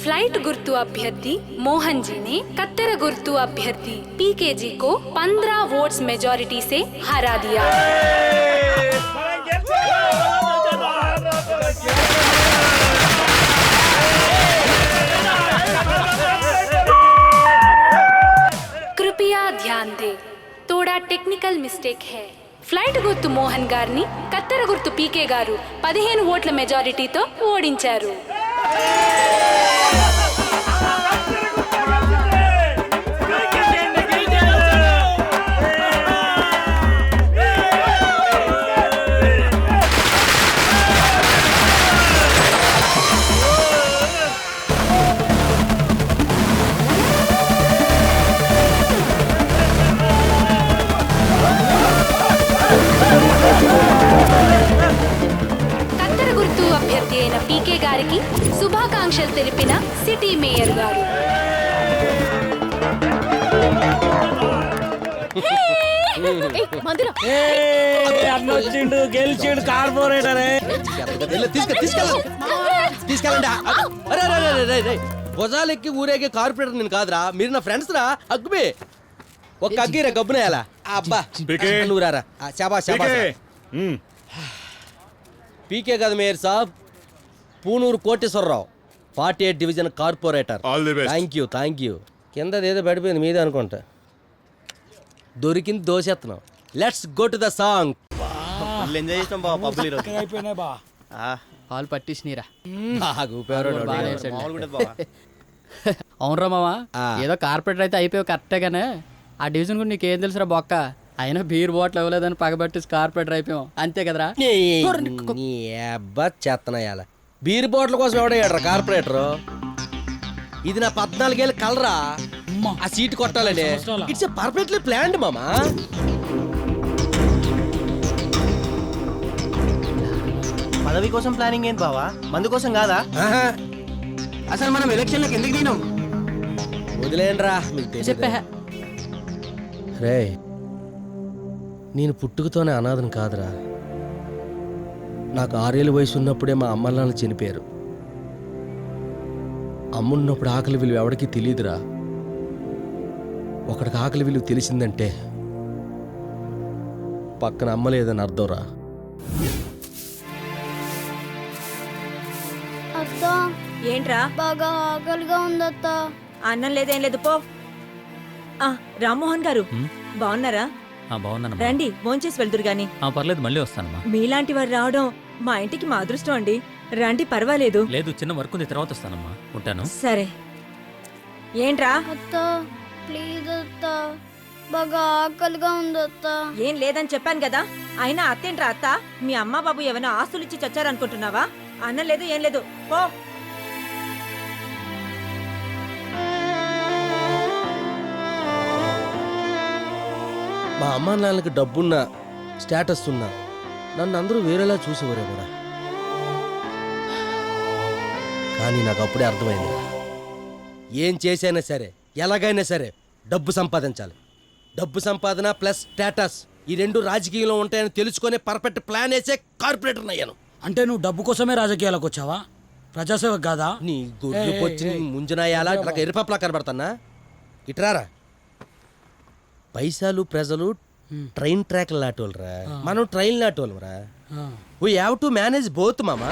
Flight गुर्तु अभ्यर्थी मोहन जी ने कत्तर गुर्तु अभ्यर्थी पीके जी को 15 वोट्स मेजॉरिटी से हरा दिया। कृपया ध्यान दें, थोड़ा टेक्निकल मिस्टेक है। ఫ్లైట్ గుర్తు మోహన్ గారిని కత్తెర గుర్తు పీకే గారు 15 ఓట్ల మెజారిటీతో ఓడించారు. కత్తెర గుర్తు అభ్యర్థి అయిన పీకే గారికి శుభాకాంక్షలు తెలిపిన సిటీ మేయర్ గారు. గెలిచిండు కార్పొరేటర్. తీసుకెళ్ళండి. భుజాలెక్కి ఊరేగే కార్పొరేటర్ నేను కాదురా, మీరు నా ఫ్రెండ్స్ రా. అగ్గుబే ఒక అగ్గిరా గబ్బునేయాలా. అబ్బా నువ్వు రారా. శాబాష్ పీకే కదా మేయర్ సాబ్, Punuru Koteswara Rao, 48 division corporator. Thank you. కిందదేదో పడిపోయింది మీదే అనుకుంటా. దొరికింది దోసేస్తున్నాం. Let's go to the song. Enjoy చేస్తాం బావ. పబ్బులు అయిపోయినాయి బా. పాలు పట్టించినీరా. అవునరా మావా, ఏదో కార్పొరేటర్ అయితే అయిపోయావు కరెక్టే గానే, ఆ డివిజన్ కూడా నీకేం తెలుసురా బొక్క. అయినా బీర్ బాటిల్ ఇవ్వలేదని పగబట్టి కార్పొరేటర్ అయిపోయాం అంతే కదరా. చేస్తున్నాయాల బీర్ బాటిల్ కోసం ఎవడయ్యాడ్రా కార్పొరేటర్. ఇది నా 14 ఏళ్ళ కలరా. ఆ సీట్ కొట్టాలని ఇట్స్ పర్ఫెక్ట్లీ ప్లాన్డ్ మామా. పదవి కోసం ప్లానింగ్ ఏంటి బావా, మందు కోసం కాదా? అసలు మనం ఎలక్షన్లకు ఎందుకు దిగినాం? వదిలేండ్రా మీకు చెప్పా. రే నేను పుట్టుకతోనే అనాథను కాదురా. నాకు 6 ఏళ్ళ వయసు ఉన్నప్పుడే మా అమ్మ నాన్న చనిపోయారు. అమ్మున్నప్పుడు ఆకలి విలువ ఎవడికి తెలియదురా. ఒకడికి ఆకలి విలువ తెలిసిందంటే పక్కన అమ్మ లేదని అర్థంరా. అత్తా ఏంట్రా బాగా ఆకలిగా ఉందత్తా. అన్నం లేదేం లేదు పో. రామ్మోహన్ గారు బాగున్నారా? బాగున్నాను. రండి భోంచేసి వెళ్తురు గాని. పర్లేదు, మళ్ళీ వస్తానమ్మా. మీలాంటి వారు రావడం మా ఇంటికి మా అదృష్టం అండి. రండి పర్వాలేదు. లేదు, చిన్న వర్క్ ఉంది, తర్వాత వస్తానమ్మా. ఉంటాను. సరే. ఏంట్రా? అత్తా ప్లీజ్ అత్తా, బాగా ఆకలిగా ఉందత్తా. ఏం లేదని చెప్పాను కదా. అయినా అత్తేంట్రా అత్త? మీ అమ్మ బాబు ఏమైనా ఆస్తులు ఇచ్చి చచ్చారనుకుంటున్నావా? అన్నం లేదు ఏం లేదు పో. మా అమ్మ నాన్నకి డబ్బున్నా స్టేటస్ ఉన్నా నన్ను అందరూ వేరేలా చూసేవారేమోరా. కానీ నాకు అప్పుడే అర్థమైందిరా, ఏం చేసైనా సరే ఎలాగైనా సరే డబ్బు సంపాదించాలి. డబ్బు సంపాదన ప్లస్ స్టేటస్ ఈ రెండు రాజకీయంలో ఉంటాయని తెలుసుకునే పర్ఫెక్ట్ ప్లాన్ వేసే కార్పొరేటర్ అయ్యాను. అంటే నువ్వు డబ్బు కోసమే రాజకీయాలకు వచ్చావా? ప్రజాసేవకు కాదా? నీ గుడ్లు పొచ్చి ముంజనాయాలా ఎరుపప్లా కనబడతానా? ఇట్రారా. పైసలు ప్రజలు ట్రైన్ ట్రాక్ లాంటి వాళ్ళరా, మనం ట్రైన్ లాంటి వాళ్ళరా. We have to manage both మామా.